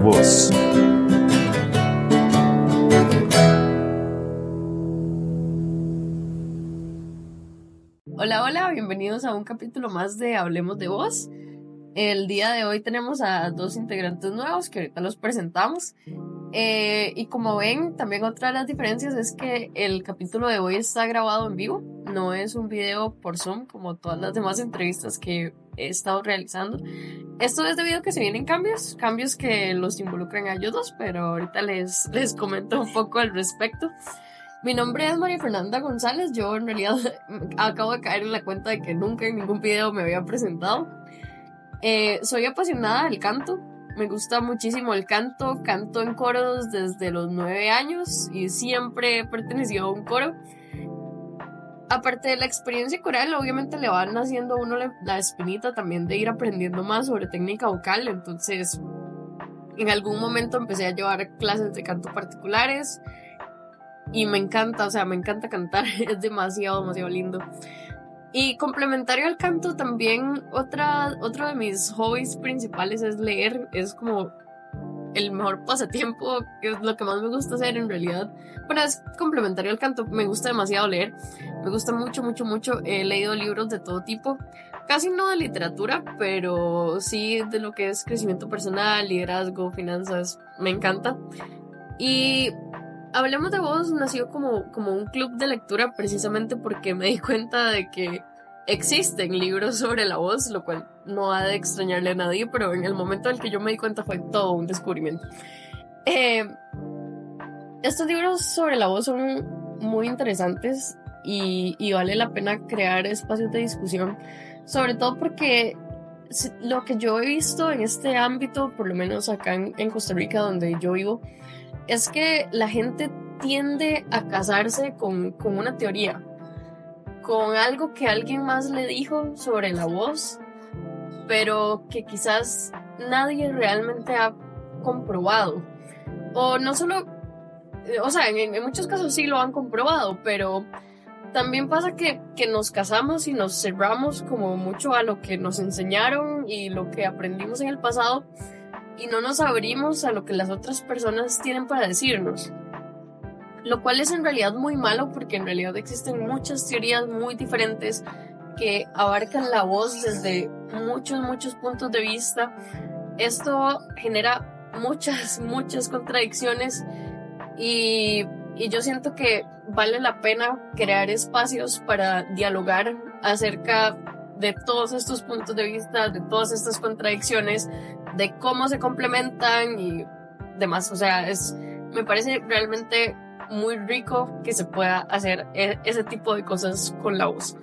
Voz. Hola, hola, bienvenidos a un capítulo más de Hablemos de Voz. El día de hoy tenemos a dos integrantes nuevos que ahorita los presentamos. Y como ven, también otra de las diferencias es que el capítulo de hoy está grabado en vivo, no es un video por Zoom como todas las demás entrevistas que he estado realizando. Esto es debido a que se vienen cambios que los involucran a ellos dos, pero ahorita les comento un poco al respecto. Mi nombre es María Fernanda González, yo en realidad acabo de caer en la cuenta de que nunca en ningún video me había presentado. Soy apasionada del canto, me gusta muchísimo el canto, canto en coros desde los 9 años y siempre he pertenecido a un coro. Aparte de la experiencia coral, obviamente le van haciendo a uno la espinita también de ir aprendiendo más sobre técnica vocal, entonces en algún momento empecé a llevar clases de canto particulares y me encanta, me encanta cantar, es demasiado lindo. Y complementario al canto también otro de mis hobbies principales es leer, es como el mejor pasatiempo, que es lo que más me gusta hacer en realidad. Bueno, es complementario al canto, me gusta demasiado leer, me gusta mucho, he leído libros de todo tipo, casi no de literatura, pero sí de lo que es crecimiento personal, liderazgo, finanzas, me encanta. Y Hablemos de Voz nació como un club de lectura precisamente porque me di cuenta de que existen libros sobre la voz, lo cual no ha de extrañarle a nadie, pero en el momento en el que yo me di cuenta fue todo un descubrimiento. Estos libros sobre la voz son muy interesantes y vale la pena crear espacios de discusión, sobre todo porque lo que yo he visto en este ámbito, por lo menos acá en Costa Rica donde yo vivo, es que la gente tiende a casarse con una teoría, con algo que alguien más le dijo sobre la voz, pero que quizás nadie realmente ha comprobado. O no solo, en muchos casos sí lo han comprobado, pero también pasa que nos casamos y nos cerramos como mucho a lo que nos enseñaron y lo que aprendimos en el pasado, y no nos abrimos a lo que las otras personas tienen para decirnos, lo cual es en realidad muy malo porque en realidad existen muchas teorías muy diferentes que abarcan la voz desde muchos puntos de vista. Esto genera muchas contradicciones y yo siento que vale la pena crear espacios para dialogar acerca de todos estos puntos de vista, de todas estas contradicciones, de cómo se complementan y demás. Me parece realmente muy rico que se pueda hacer ese tipo de cosas con la voz.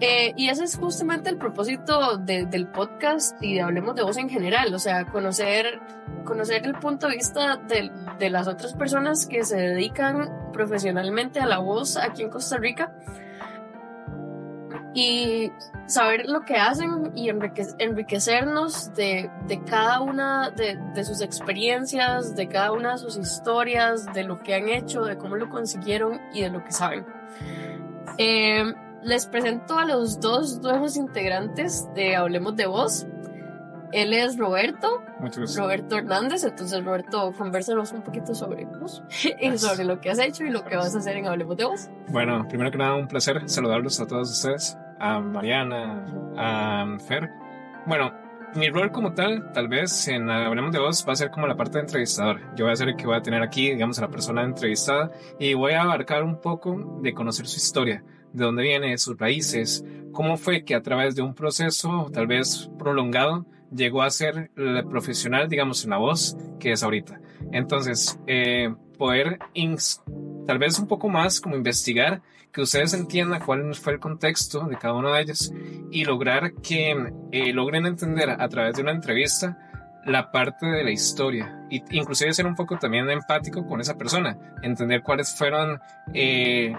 Y ese es justamente el propósito del podcast y de Hablemos de Voz en general, conocer el punto de vista de las otras personas que se dedican profesionalmente a la voz aquí en Costa Rica, y saber lo que hacen y enriquecernos de cada una de sus experiencias, de cada una de sus historias, de lo que han hecho, de cómo lo consiguieron y de lo que saben. Les presento a los dos nuevos integrantes de Hablemos de Voz. Él es Roberto Hernández. Entonces, Roberto, convérsanos un poquito sobre vos y sobre lo que has hecho y lo que vas a hacer en Hablemos de Voz. Bueno, primero que nada, un placer saludarlos a todos ustedes, a Mariana, a Fer. Bueno, mi rol como tal vez en Hablemos de Voz va a ser como la parte de entrevistador. Yo voy a ser el que voy a tener aquí, digamos, a la persona entrevistada, y voy a abarcar un poco de conocer su historia, de dónde viene, sus raíces, cómo fue que a través de un proceso tal vez prolongado llegó a ser la profesional, digamos, en la voz que es ahorita. Entonces, poder tal vez un poco más como investigar, que ustedes entiendan cuál fue el contexto de cada uno de ellos y lograr que logren entender a través de una entrevista la parte de la historia, e inclusive ser un poco también empático con esa persona, entender cuáles fueron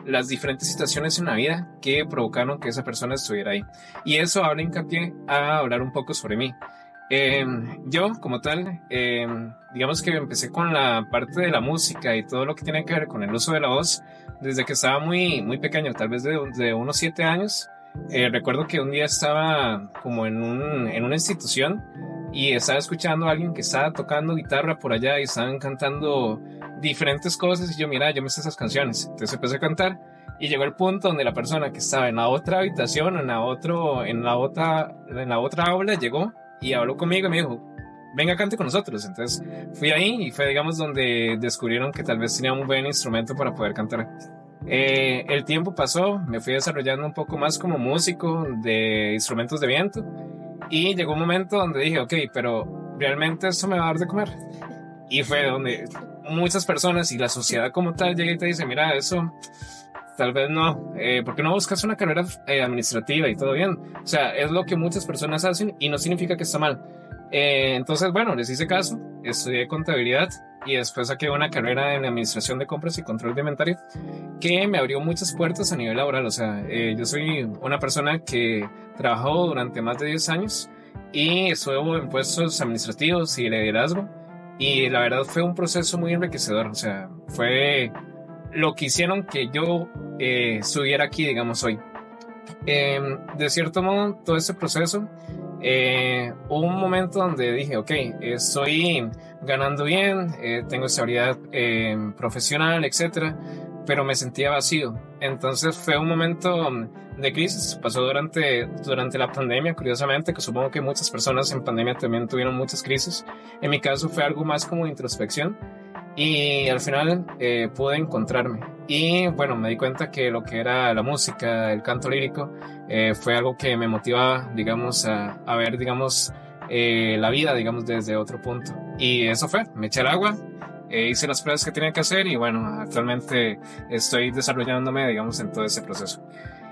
las diferentes situaciones en la vida que provocaron que esa persona estuviera ahí. Y eso habla hincapié a hablar un poco sobre mí. Yo como tal, digamos que empecé con la parte de la música y todo lo que tiene que ver con el uso de la voz desde que estaba muy pequeño, tal vez de unos 7 años. Recuerdo que un día estaba como en una institución y estaba escuchando a alguien que estaba tocando guitarra por allá y estaban cantando diferentes cosas y yo, mira, yo me sé esas canciones. Entonces empecé a cantar y llegó el punto donde la persona que estaba en la otra habitación, en la otra aula, llegó y habló conmigo y me dijo, venga, cante con nosotros. Entonces fui ahí y fue, digamos, donde descubrieron que tal vez tenía un buen instrumento para poder cantar. El tiempo pasó, me fui desarrollando un poco más como músico de instrumentos de viento y llegó un momento donde dije, ok, pero realmente esto me va a dar de comer. Y fue donde muchas personas y la sociedad como tal llega y te dice, mira, eso tal vez no, ¿por qué no buscas una carrera administrativa y todo bien? O sea, es lo que muchas personas hacen y no significa que está mal. Entonces, bueno, les hice caso, estudié contabilidad y después saqué una carrera en administración de compras y control de inventario que me abrió muchas puertas a nivel laboral. O sea, yo soy una persona que trabajó durante más de 10 años y estuve en puestos administrativos y liderazgo y la verdad fue un proceso muy enriquecedor. O sea, fue lo que hicieron que yo estuviera aquí, digamos, hoy. De cierto modo, todo este proceso, hubo un momento donde dije, ok, estoy ganando bien, tengo estabilidad profesional, etcétera, pero me sentía vacío. Entonces fue un momento de crisis, pasó durante la pandemia, curiosamente, que supongo que muchas personas en pandemia también tuvieron muchas crisis. En mi caso fue algo más como de introspección. Y al final pude encontrarme. Y bueno, me di cuenta que lo que era la música, el canto lírico, fue algo que me motivaba, digamos, a ver, digamos, la vida, digamos, desde otro punto. Y eso fue, me eché al agua, hice las pruebas que tenía que hacer y bueno, actualmente estoy desarrollándome, digamos, en todo ese proceso.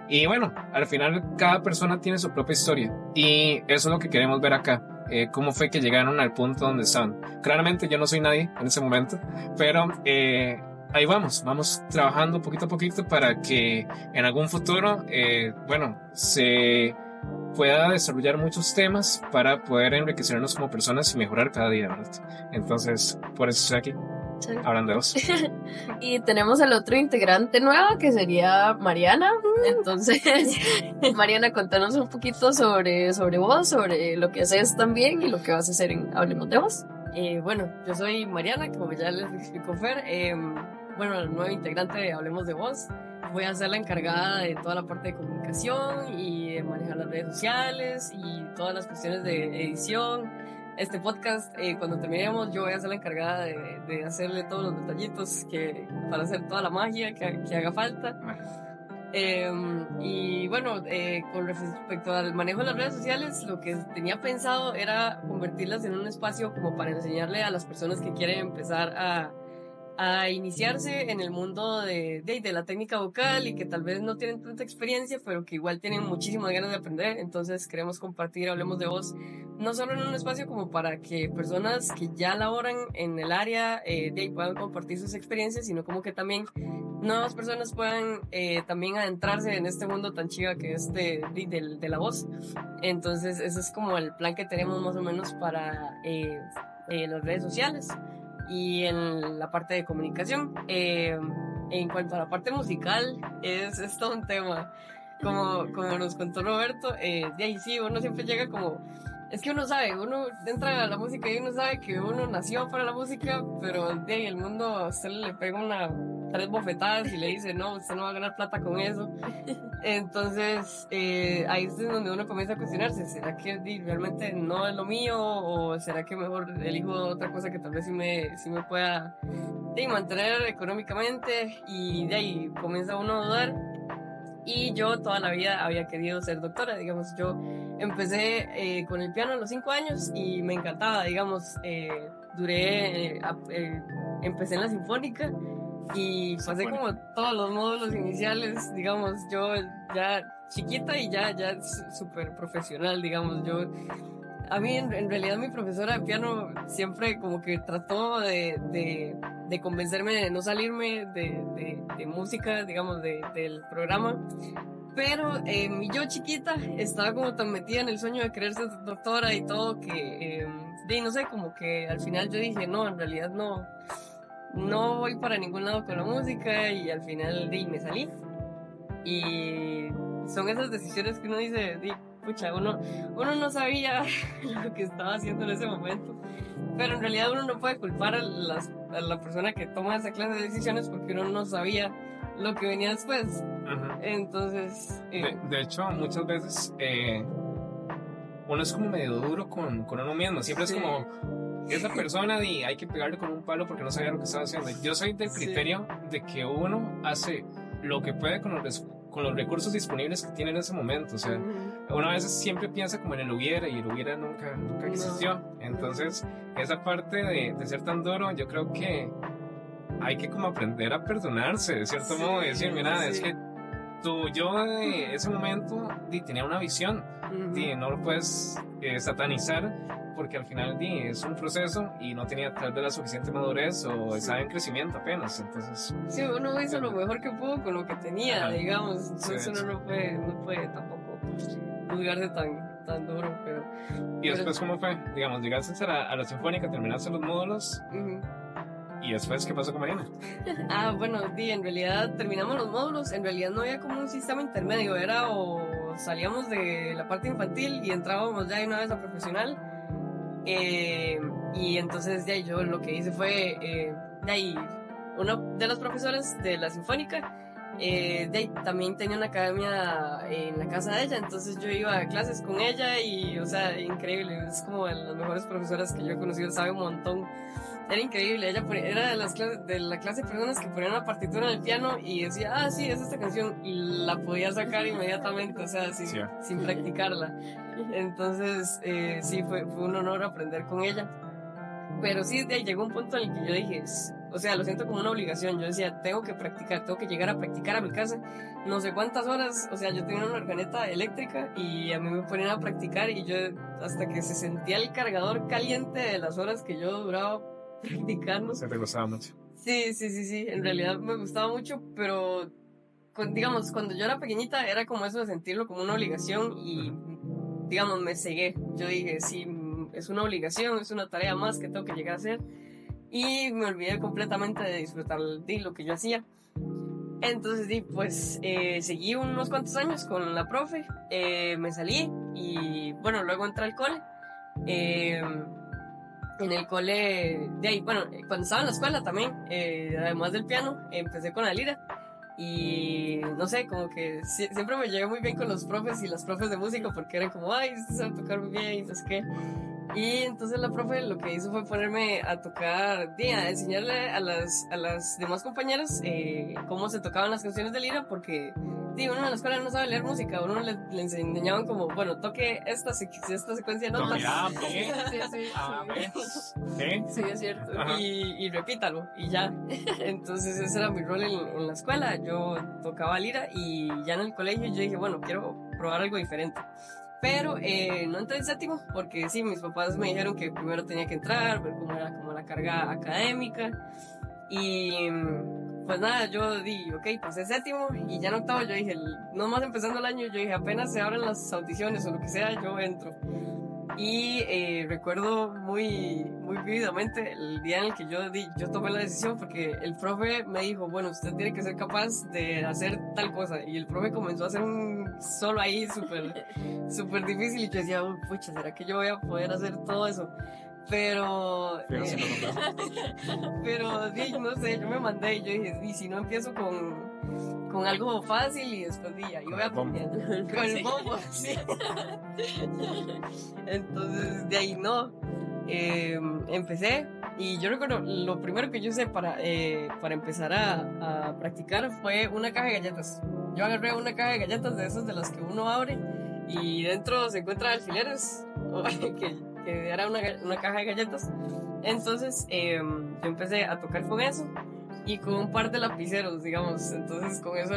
Y bueno, al final cada persona tiene su propia historia y eso es lo que queremos ver acá. Cómo fue que llegaron al punto donde están. Claramente yo no soy nadie en ese momento, pero ahí vamos trabajando poquito a poquito para que en algún futuro, bueno, se pueda desarrollar muchos temas para poder enriquecernos como personas y mejorar cada día, ¿verdad? Entonces, por eso estoy aquí. Sí. Hablando de vos. Y tenemos al otro integrante nuevo que sería Mariana. Entonces, Mariana, contanos un poquito sobre vos, sobre lo que haces también y lo que vas a hacer en Hablemos de Vos. Bueno, yo soy Mariana, como ya les explicó Fer. Bueno, la nueva integrante de Hablemos de Vos. Voy a ser la encargada de toda la parte de comunicación y de manejar las redes sociales y todas las cuestiones de edición. Este podcast, cuando terminemos, yo voy a ser la encargada de hacerle todos los detallitos para hacer toda la magia que haga falta. Y bueno, con respecto al manejo de las redes sociales, lo que tenía pensado era convertirlas en un espacio como para enseñarle a las personas que quieren empezar a iniciarse en el mundo de la técnica vocal y que tal vez no tienen tanta experiencia, pero que igual tienen muchísimas ganas de aprender. Entonces queremos compartir Hablemos de Vos, no solo en un espacio como para que personas que ya laboran en el área puedan compartir sus experiencias, sino como que también nuevas personas puedan también adentrarse en este mundo tan chiva que es de la voz. Entonces ese es como el plan que tenemos más o menos para las redes sociales. Y en la parte de comunicación, en cuanto a la parte musical, es todo un tema. Como nos contó Roberto, de ahí sí, uno siempre llega como... Es que uno sabe, uno entra a la música y uno sabe que uno nació para la música, pero de ahí el mundo a usted le pega 3 bofetadas y le dice, no, usted no va a ganar plata con eso. Entonces, ahí es donde uno comienza a cuestionarse, ¿será que realmente no es lo mío? ¿O será que mejor elijo otra cosa que tal vez sí me pueda mantener económicamente? Y de ahí comienza uno a dudar. Y yo toda la vida había querido ser doctora, digamos, yo empecé con el piano a los 5 años y me encantaba, digamos, empecé en la sinfónica y pasé como todos los módulos iniciales, digamos, yo ya chiquita y ya súper profesional, digamos, a mí en realidad mi profesora de piano siempre como que trató de convencerme de no salirme de música, digamos, del programa. Pero yo chiquita estaba como tan metida en el sueño de querer ser doctora y todo que, no sé, como que al final yo dije, no, en realidad no voy para ningún lado con la música y al final me salí. Y son esas decisiones que uno dice, pucha, uno no sabía lo que estaba haciendo en ese momento. Pero en realidad uno no puede culpar a la persona que toma esa clase de decisiones porque uno no sabía lo que venía después. Entonces... De hecho, muchas veces uno es como medio duro con uno mismo. Siempre es como, esa persona y hay que pegarle con un palo porque no sabía lo que estaba haciendo. Yo soy del criterio de que uno hace lo que puede con los recursos disponibles que tiene en ese momento. O sea, uno a veces siempre piensa como en el hubiera y el hubiera nunca existió. Entonces, esa parte de ser tan duro, yo creo que hay que como aprender a perdonarse, de cierto modo, decir, mira, es que yo de ese momento tenía una visión, no lo puedes satanizar porque al final es un proceso y no tenía tal vez la suficiente madurez o estaba en crecimiento apenas, entonces... Sí, uno hizo lo mejor que pudo con lo que tenía, digamos, entonces uno no puede tampoco juzgarse tan duro, pero... ¿Y después cómo fue? Digamos, llegaste a la Sinfónica, terminaste los módulos... ¿Y después qué pasó con Marina? Bueno, en realidad terminamos los módulos, en realidad no había como un sistema intermedio, era o salíamos de la parte infantil y entrábamos ya de una vez a profesional, y entonces de ahí yo lo que hice fue, de ahí uno de los profesores de la Sinfónica, de ahí también tenía una academia en la casa de ella, entonces yo iba a clases con ella y, o sea, increíble, es como de las mejores profesoras que yo he conocido, sabe un montón. Era increíble, ella era de la clase de personas que ponían una partitura en el piano y decía, sí, es esta canción, y la podía sacar inmediatamente, o sea, sin practicarla. Entonces, sí, fue un honor aprender con ella. Pero sí, de ahí llegó un punto en el que yo dije, o sea, lo siento como una obligación. Yo decía, tengo que practicar, tengo que llegar a practicar a mi casa, no sé cuántas horas. O sea, yo tenía una organeta eléctrica y a mí me ponían a practicar y yo, hasta que se sentía el cargador caliente de las horas que yo duraba practicando. ¿Se te gustaba mucho? Sí, en realidad me gustaba mucho, pero digamos, cuando yo era pequeñita era como eso de sentirlo como una obligación y, digamos, me cegué. Yo dije, sí, es una obligación, es una tarea más que tengo que llegar a hacer, y me olvidé completamente de disfrutar de lo que yo hacía. Entonces, pues, seguí unos cuantos años con la profe, me salí y, bueno, luego entré al cole. En el cole, de ahí, bueno, cuando estaba en la escuela también, además del piano, empecé con la lira. Y no sé, como que siempre me llevé muy bien con los profes y las profes de música porque eran como, ay, se sabe tocar muy bien y no sé qué. Y entonces la profe lo que hizo fue ponerme a tocar, a enseñarle a las demás compañeras cómo se tocaban las canciones de lira, porque uno en la escuela no sabe leer música, uno le enseñaban como, bueno, toque esta secuencia de notas. Sí, es cierto. Y repítalo, y ya. Entonces ese era mi rol en la escuela, yo tocaba lira y ya en el colegio yo dije, bueno, quiero probar algo diferente. Pero no entré en séptimo porque sí, mis papás me dijeron que primero tenía que entrar, ver cómo era como la carga académica. Y pues nada, yo dije, ok, pasé séptimo y ya en octavo yo dije, no más empezando el año, yo dije, apenas se abren las audiciones o lo que sea, yo entro. Y recuerdo muy vívidamente el día en el que yo tomé la decisión, porque el profe me dijo, bueno, usted tiene que ser capaz de hacer tal cosa, y el profe comenzó a hacer un solo ahí súper difícil, y yo decía, pucha, ¿será que yo voy a poder hacer todo eso? Pero no sé, yo me mandé y yo dije, y si no empiezo con algo fácil y después ahí voy aprendiendo con el bombo, sí. Entonces de ahí empecé, y yo recuerdo lo primero que yo hice para empezar a practicar fue una caja de galletas. Yo agarré una caja de galletas de esas de las que uno abre y dentro se encuentran alfileres que era una caja de galletas. Entonces yo empecé a tocar con eso y con un par de lapiceros, digamos. Entonces con eso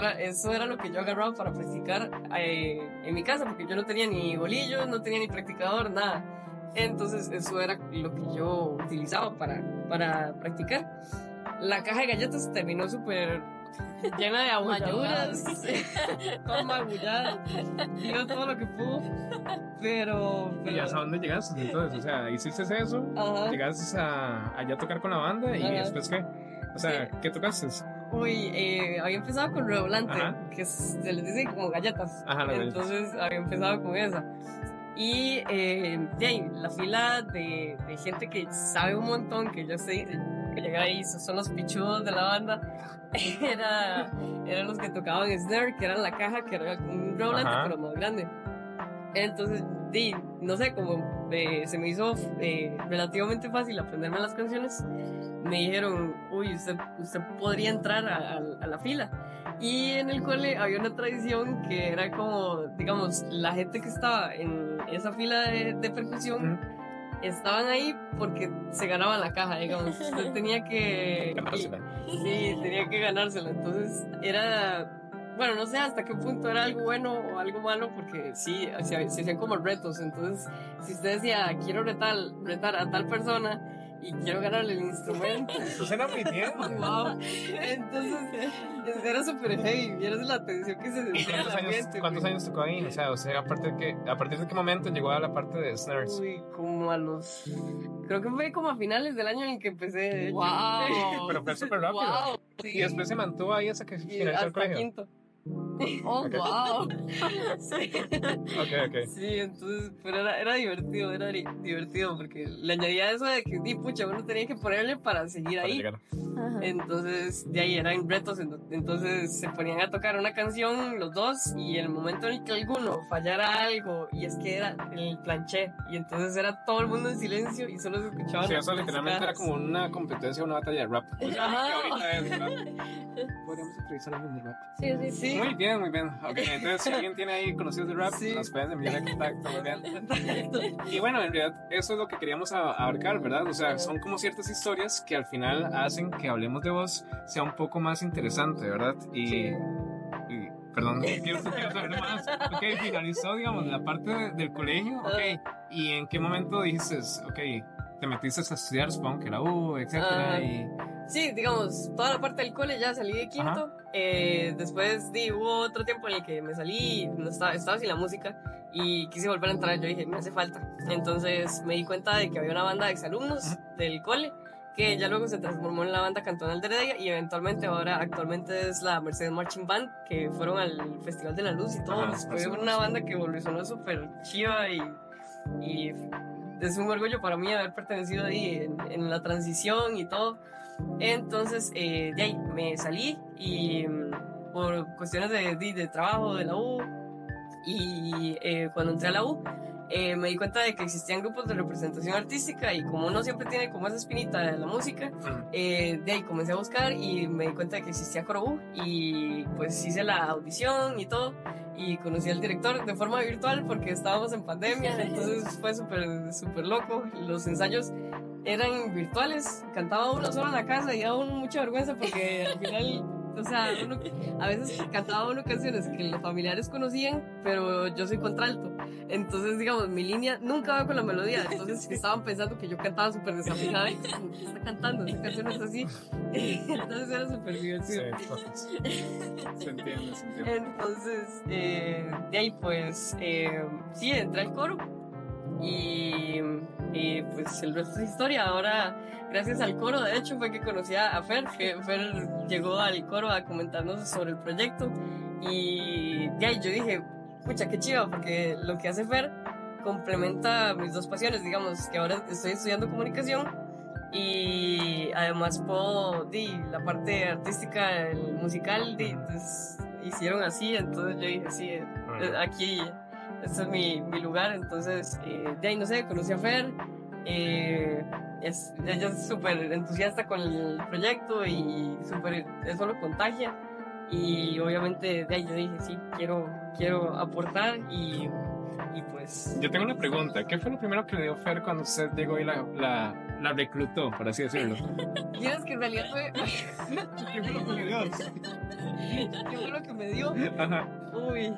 era lo que yo agarraba para practicar en mi casa, porque yo no tenía ni bolillos, no tenía ni practicador, nada. Entonces eso era lo que yo utilizaba para practicar. La caja de galletas terminó súper llena de aguayaduras, todo magullado, dio todo lo que pudo, pero ¿Y hasta dónde llegaste entonces? O sea, hiciste eso, llegaste a allá a tocar con la banda, y después ¿qué? O sea, ¿qué tocaste? Había empezado con redoblante, Ajá. que se les dice como galletas. Ajá, las galletas. Entonces había empezado con esa. Y de ahí, la fila de gente que sabe un montón, que yo sé que llega ahí, son los pichudos de la banda, eran los que tocaban snare, que era la caja, que era un redoblante, Ajá. pero más grande. Entonces, no sé, como se me hizo relativamente fácil aprenderme las canciones, me dijeron, uy, usted podría entrar a la fila. Y en el cole había una tradición que era como, digamos, la gente que estaba en esa fila de percusión estaban ahí porque se ganaban la caja, digamos. Usted tenía que... Ganársela. Sí, tenía que ganársela. Entonces era... Bueno, no sé hasta qué punto era algo bueno o algo malo, porque sí, se hacían como retos. Entonces, si usted decía, quiero retar a tal persona y quiero ganarle el instrumento. Eso suena muy bien. Wow. Entonces, era súper heavy. Vieras la atención que se ¿Y sentía en el ambiente. cuántos años tocó ahí? O sea, a partir de qué momento llegó a la parte de snares? Uy, como a los... Creo que fue como a finales del año en que empecé. De hecho. ¡Wow! Pero fue súper rápido. Wow. Y después se mantuvo ahí hasta que Y finalizó el hasta colegio. quinto. ¡Oh, Ok. wow! Sí. Ok. Sí, entonces, pero era divertido, divertido porque le añadía eso de que, pucha, uno tenía que ponerle para seguir Para ahí. llegar. Ajá. Entonces, de ahí eran retos, entonces se ponían a tocar una canción los dos y en el momento en el que alguno fallara algo, y es que era el planché, y entonces era todo el mundo en silencio y solo se escuchaban. Sí, las eso literalmente era cajas. como una competencia, una batalla de rap. Ajá. Que ahorita es rap. Podríamos entrevistar a alguien de rap. Sí. Sí. Muy bien, muy bien. Ok, entonces si alguien tiene ahí conocidos de rap, Sí. nos pueden enviar el contacto, muy bien. Y bueno, en realidad eso es lo que queríamos abarcar, ¿verdad? O sea, son como ciertas historias que al final hacen que Hablemos de Vos sea un poco más interesante, ¿verdad? Y perdón, quiero saber más. Ok, finalizó, digamos, la parte del colegio, ok. ¿Y en qué momento dices, ok, te metiste a estudiar, supongo que la U, etcétera, y... Sí, digamos, toda la parte del cole ya salí de quinto. Después hubo otro tiempo en el que me salí, no estaba sin la música y quise volver a entrar. Yo dije, me hace falta. Entonces me di cuenta de que había una banda de exalumnos del cole que ya luego se transformó en la banda cantonal de Heredia y eventualmente actualmente es la Mercedes Marching Band, que fueron al Festival de la Luz y todo. Fue una banda que evolucionó súper chiva y es un orgullo para mí haber pertenecido ahí en la transición y todo. Entonces, de ahí me salí y por cuestiones de trabajo de la U y cuando entré a la U me di cuenta de que existían grupos de representación artística y como uno siempre tiene como esa espinita de la música, de ahí comencé a buscar y me di cuenta de que existía Coro U y pues hice la audición y todo y conocí al director de forma virtual porque estábamos en pandemia, entonces fue súper loco. Los ensayos eran virtuales, cantaba uno solo en la casa y daba uno mucha vergüenza porque al final, o sea, a veces cantaba uno canciones que los familiares conocían, pero yo soy contralto, entonces digamos, mi línea nunca va con la melodía, entonces estaban pensando que yo cantaba súper desafinada y como, ¿qué está cantando? Esa canción es así, entonces era súper divertido. Sí, se entiende. Entonces, de ahí pues, sí, entré al coro y pues el resto es historia. Ahora, gracias al coro, de hecho, fue que conocí a Fer, que Fer llegó al coro a comentarnos sobre el proyecto y de ahí yo dije, pucha, qué chido, porque lo que hace Fer complementa mis dos pasiones, digamos, que ahora estoy estudiando comunicación y además puedo, la parte artística, el musical, entonces hicieron así, entonces yo dije, sí, aquí, este es mi lugar, entonces, de ahí, no sé, conocí a Fer, ella es súper entusiasta con el proyecto y eso lo contagia, y obviamente de ahí yo dije, sí, quiero aportar y pues... Yo tengo una pregunta. ¿Qué fue lo primero que le dio Fer cuando usted llegó y la reclutó, por así decirlo? Tienes que en realidad fue... ¿Qué fue lo que le dio? ¿Qué fue lo que me dio? Ajá. Uy,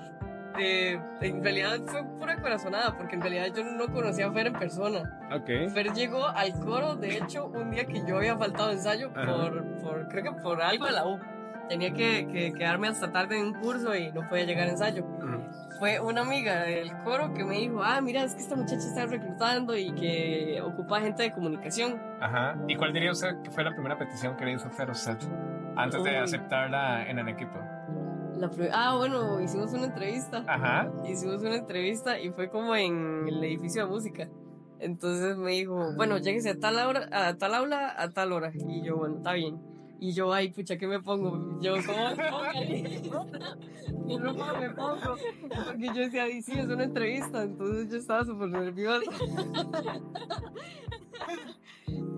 en realidad fue pura corazonada, porque en realidad yo no conocía a Fer en persona. Ok. Fer llegó al coro, de hecho, un día que yo había faltado ensayo creo que por algo de la U. Tenía que quedarme hasta tarde en un curso y no podía llegar a ensayo. Fue una amiga del coro que me dijo, mira, es que esta muchacha está reclutando y que ocupa gente de comunicación. Ajá. ¿Y cuál diría usted que fue la primera petición que le hizo Fer a usted? antes de Uy. aceptarla en el equipo? Bueno, hicimos una entrevista. Ajá. Hicimos una entrevista y fue como en el edificio de música. Entonces me dijo, bueno, lléguese a tal hora, a tal aula, a tal hora. Y yo, bueno, está bien. Y yo, ay, pucha, ¿qué me pongo? Yo, ¿cómo ¿qué ropa me pongo? Porque yo decía, ay, sí, es una entrevista. Entonces yo estaba súper nerviosa.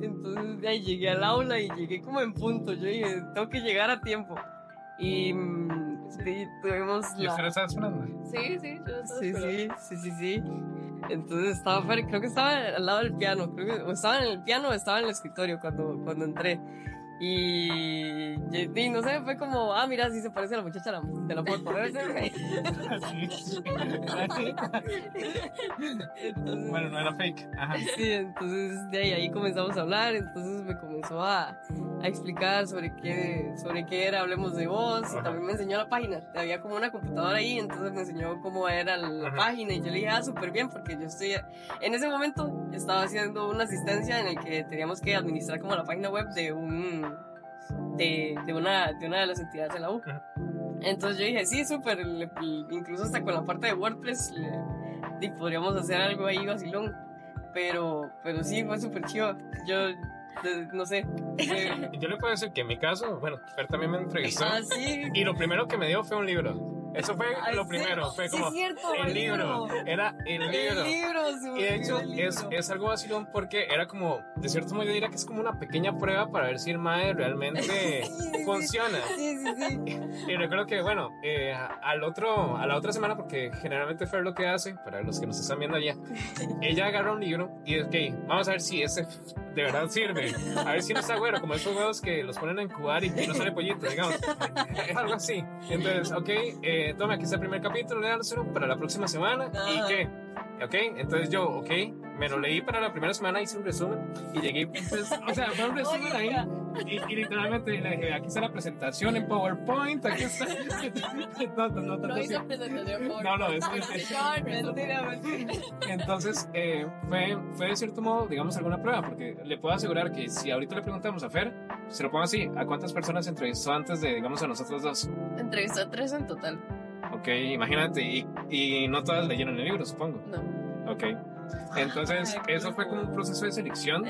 Entonces de ahí llegué al aula y llegué como en punto. Yo dije, tengo que llegar a tiempo. Y sí, tuvimos ¿Y usted lo la... estaba esperando? Sí, sí, yo estaba Sí, esperando. sí. Entonces estaba afuera, creo que estaba al lado del piano, creo que o estaba en el piano o estaba en el escritorio cuando entré. Y no sé, fue como, mira, sí se parece a la muchacha de la foto. Debe ser. Entonces, Bueno, no era fake. Ajá. sí, entonces de ahí comenzamos a hablar, entonces me comenzó a explicar sobre qué era Hablemos de Voz, y Ajá. también me enseñó la página, había como una computadora ahí, entonces me enseñó cómo era la Ajá. página, y yo le dije, súper bien, porque yo en ese momento estaba haciendo una asistencia en el que teníamos que administrar como la página web de una de las entidades de la U. Ajá. Entonces yo dije, sí, súper, incluso hasta con la parte de WordPress podríamos hacer algo ahí vacilón, pero sí, fue súper chido. Yo, no sé. Yo le puedo decir que en mi caso, bueno, Fer también me entrevistó. Sí. Y lo primero que me dio fue un libro. Eso fue Ay, lo sí. primero. Fue Sí, como es cierto, el libro. Era el libro. El libro, sí, Y de hecho el libro. es algo vacilón porque era como, de cierto modo yo diría que es como una pequeña prueba para ver si el MAE realmente funciona. Sí. Y recuerdo que, bueno, a la otra semana, porque generalmente Fer lo que hace, para los que nos están viendo allá, ella agarra un libro y ok, vamos a ver si ese de verdad sirve. A ver si no está güero, como esos huevos que los ponen a incubar y no sale pollito, digamos. Es algo así. Entonces, ok, toma, aquí está el primer capítulo, léanselo para la próxima semana. ¿Y qué? Ok, entonces yo, ok, me lo leí para la primera semana, hice un resumen y llegué, pues, o sea, fue un resumen ahí y literalmente le dije, aquí está la presentación en PowerPoint, aquí está. No hizo presentación por No, es Mentira. Entonces, fue de cierto modo, digamos, alguna prueba, porque le puedo asegurar que si ahorita le preguntamos a Fer, se lo pongo así, ¿a cuántas personas entrevistó antes de, digamos, a nosotros dos? Entrevistó a 3 en total. Ok, imagínate, y no todas leyeron el libro, supongo. No. Ok. Entonces, eso fue como un proceso de selección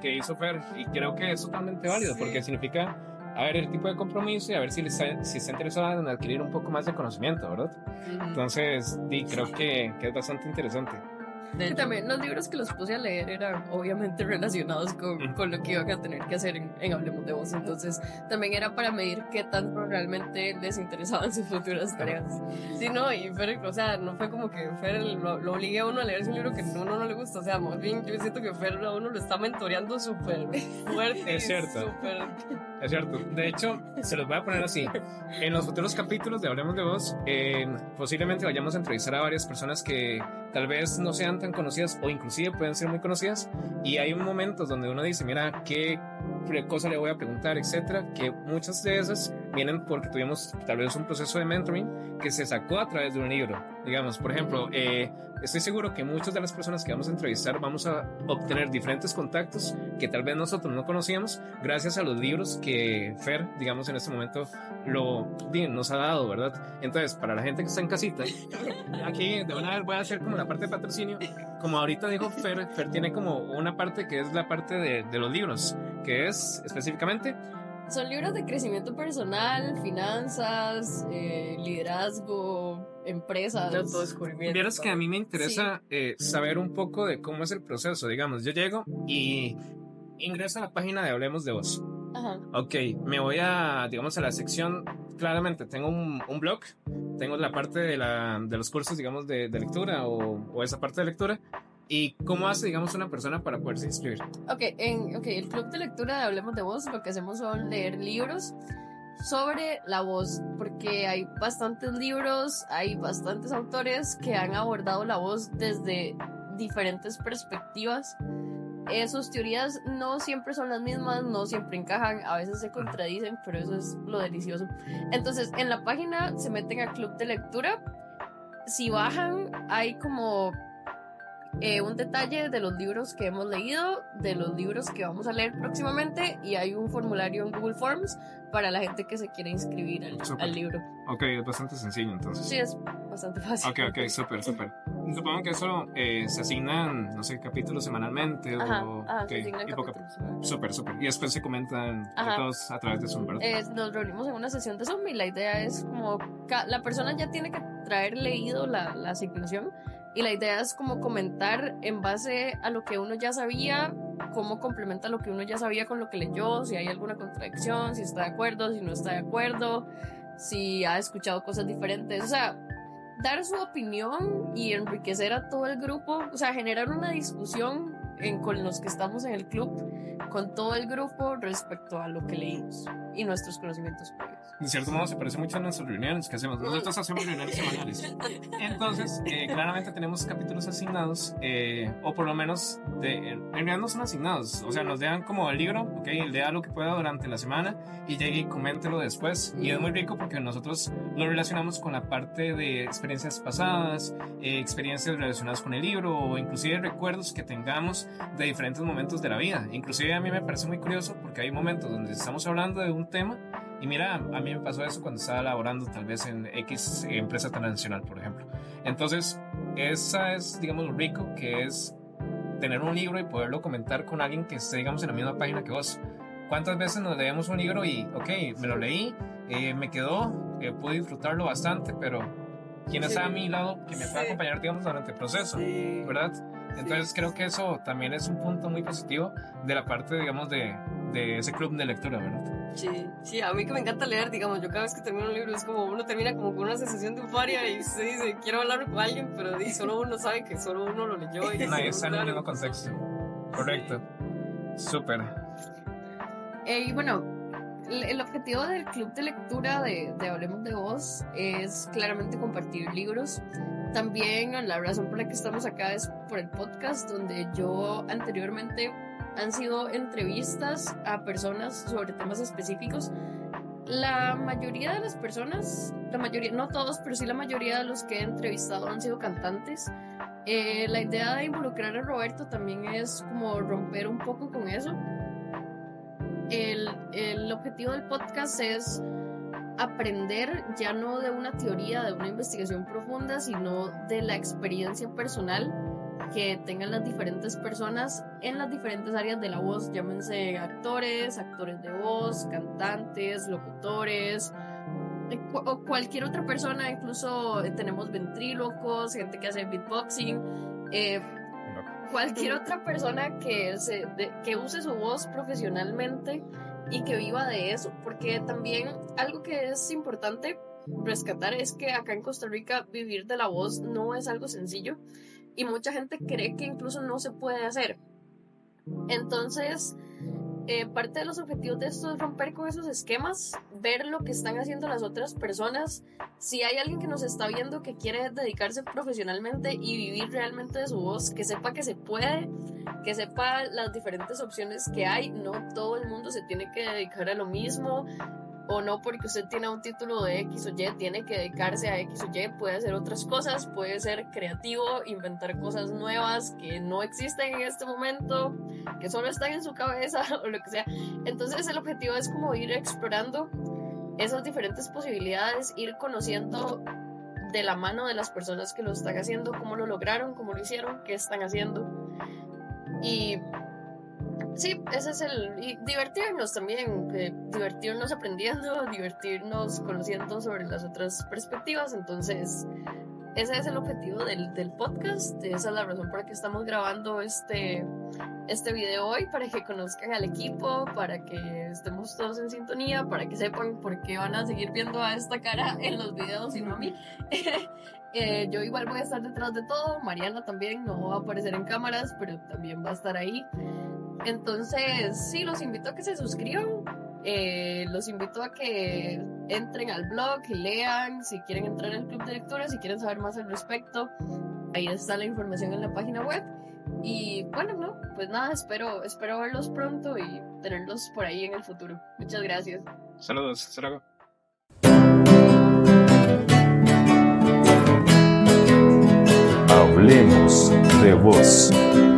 que hizo Fer, y creo que es totalmente válido, Sí. porque significa, a ver, el tipo de compromiso y a ver si está interesado en adquirir un poco más de conocimiento, ¿verdad? Entonces, creo que es bastante interesante. De Que hecho, también los libros que los puse a leer eran obviamente relacionados con lo que iban a tener que hacer en Hablemos de Voz. Entonces también era para medir qué tanto realmente les interesaban sus futuras tareas. sí, no, y Fer, o sea, no fue como que Fer lo obligue a uno a leerse un libro que a uno no le gusta, o sea, más bien yo siento que Fer a uno lo está mentoreando súper fuerte. Es cierto. Súper... Es cierto. De hecho, se los voy a poner así. En los futuros capítulos de Hablemos de Voz, posiblemente vayamos a entrevistar a varias personas que tal vez no sean tan conocidas o inclusive pueden ser muy conocidas. Y hay momentos donde uno dice, mira, qué cosa le voy a preguntar, etcétera, que muchas de esas vienen porque tuvimos tal vez un proceso de mentoring que se sacó a través de un libro. Digamos, por ejemplo, estoy seguro que muchas de las personas que vamos a entrevistar vamos a obtener diferentes contactos que tal vez nosotros no conocíamos gracias a los libros que Fer, digamos, en este momento nos ha dado, ¿verdad? Entonces, para la gente que está en casita, aquí de una vez voy a hacer como la parte de patrocinio. Como ahorita dijo Fer tiene como una parte que es la parte de los libros, que es específicamente... Son libros de crecimiento personal, finanzas, liderazgo, empresas. De autodescubrimiento. Vieras que a mí me interesa saber un poco de cómo es el proceso. Digamos, yo llego y ingreso a la página de Hablemos de Voz. Ajá. Ok, me voy digamos, a la sección. Claramente, tengo un blog, tengo la parte de los cursos, digamos, de lectura o esa parte de lectura. ¿Y cómo hace, digamos, una persona para poderse inscribir? Ok, el club de lectura de Hablemos de Voz, lo que hacemos son leer libros sobre la voz, porque hay bastantes libros, hay bastantes autores que han abordado la voz desde diferentes perspectivas. Sus teorías no siempre son las mismas, no siempre encajan, a veces se contradicen, pero eso es lo delicioso. Entonces, en la página se meten a club de lectura. Si bajan, hay como un detalle de los libros que hemos leído, de los libros que vamos a leer próximamente, y hay un formulario en Google Forms para la gente que se quiere inscribir al libro. Ok, es bastante sencillo entonces. Sí, es bastante fácil. Ok, súper. Supongo que eso se asignan, no sé, capítulos semanalmente se asignan capítulos. Súper. Y después se comentan todos a través de Zoom, ¿verdad? Nos reunimos en una sesión de Zoom y la idea es como la persona ya tiene que traer leído la asignación, y la idea es como comentar en base a lo que uno ya sabía, cómo complementa lo que uno ya sabía con lo que leyó, si hay alguna contradicción, si está de acuerdo, si no está de acuerdo, si ha escuchado cosas diferentes, o sea, dar su opinión y enriquecer a todo el grupo, o sea, generar una discusión con los que estamos en el club, con todo el grupo respecto a lo que leímos y nuestros conocimientos previos. De cierto modo se parece mucho a nuestras reuniones que hacemos. Nosotros hacemos reuniones semanales. Entonces, claramente tenemos capítulos asignados, o por lo menos, en realidad no son asignados. O sea, nos dan como el libro, ok, lea lo que pueda durante la semana y llegue y coméntelo después. Y es muy rico porque nosotros lo relacionamos con la parte de experiencias pasadas, experiencias relacionadas con el libro, o inclusive recuerdos que tengamos de diferentes momentos de la vida. Inclusive a mí me parece muy curioso porque hay momentos donde estamos hablando de un tema y mira, a mí me pasó eso cuando estaba laborando tal vez en X empresa transnacional, por ejemplo. Entonces, esa es, digamos, lo rico que es tener un libro y poderlo comentar con alguien que esté, digamos, en la misma página que vos. ¿Cuántas veces nos leemos un libro y, ok, me lo leí, me quedó, pude disfrutarlo bastante, pero ¿quién está a mi lado que me pueda acompañar, digamos, durante el proceso? ¿Verdad? Entonces creo que eso también es un punto muy positivo de la parte, digamos, de ese club de lectura, ¿verdad? Sí, a mí que me encanta leer, digamos, yo cada vez que termino un libro es como, uno termina como con una sensación de euforia y usted dice, quiero hablar con alguien, pero solo uno sabe que solo uno lo leyó. Y nadie está en el mismo contexto. Correcto. Súper. Y bueno, el objetivo del club de lectura de Hablemos de Vos es claramente compartir libros. También la razón por la que estamos acá es por el podcast, donde yo anteriormente han sido entrevistas a personas sobre temas específicos. La mayoría de las personas, no todos, pero sí la mayoría de los que he entrevistado han sido cantantes. La idea de involucrar a Roberto también es como romper un poco con eso. El objetivo del podcast es aprender ya no de una teoría, de una investigación profunda, sino de la experiencia personal que tengan las diferentes personas en las diferentes áreas de la voz, llámense actores de voz, cantantes, locutores, o cualquier otra persona. Incluso tenemos ventrílocos, gente que hace beatboxing, cualquier otra persona que use su voz profesionalmente y que viva de eso, porque también algo que es importante rescatar es que acá en Costa Rica vivir de la voz no es algo sencillo y mucha gente cree que incluso no se puede hacer. Entonces, parte de los objetivos de esto es romper con esos esquemas, ver lo que están haciendo las otras personas. Si hay alguien que nos está viendo que quiere dedicarse profesionalmente y vivir realmente de su voz, que sepa que se puede, que sepa las diferentes opciones que hay. No todo el mundo se tiene que dedicar a lo mismo, o no porque usted tiene un título de X o Y tiene que dedicarse a X o Y. Puede hacer otras cosas, puede ser creativo, inventar cosas nuevas que no existen en este momento, que solo están en su cabeza o lo que sea. Entonces el objetivo es como ir explorando esas diferentes posibilidades, ir conociendo de la mano de las personas que lo están haciendo, cómo lo lograron, cómo lo hicieron, qué están haciendo. Y sí, ese es y divertirnos también, divertirnos aprendiendo, divertirnos conociendo sobre las otras perspectivas. Entonces ese es el objetivo del podcast. Esa es la razón por la que estamos grabando este video hoy, para que conozcan al equipo, para que estemos todos en sintonía, para que sepan por qué van a seguir viendo a esta cara en los videos y no a mí. Yo igual voy a estar detrás de todo, Mariana también no va a aparecer en cámaras, pero también va a estar ahí. Entonces, sí, los invito a que se suscriban, los invito a que entren al blog y lean, si quieren entrar al club de lectura, si quieren saber más al respecto, ahí está la información en la página web. Y bueno, no, pues nada, espero verlos pronto y tenerlos por ahí en el futuro. Muchas gracias. Saludos, hasta luego. Hablemos de Voz.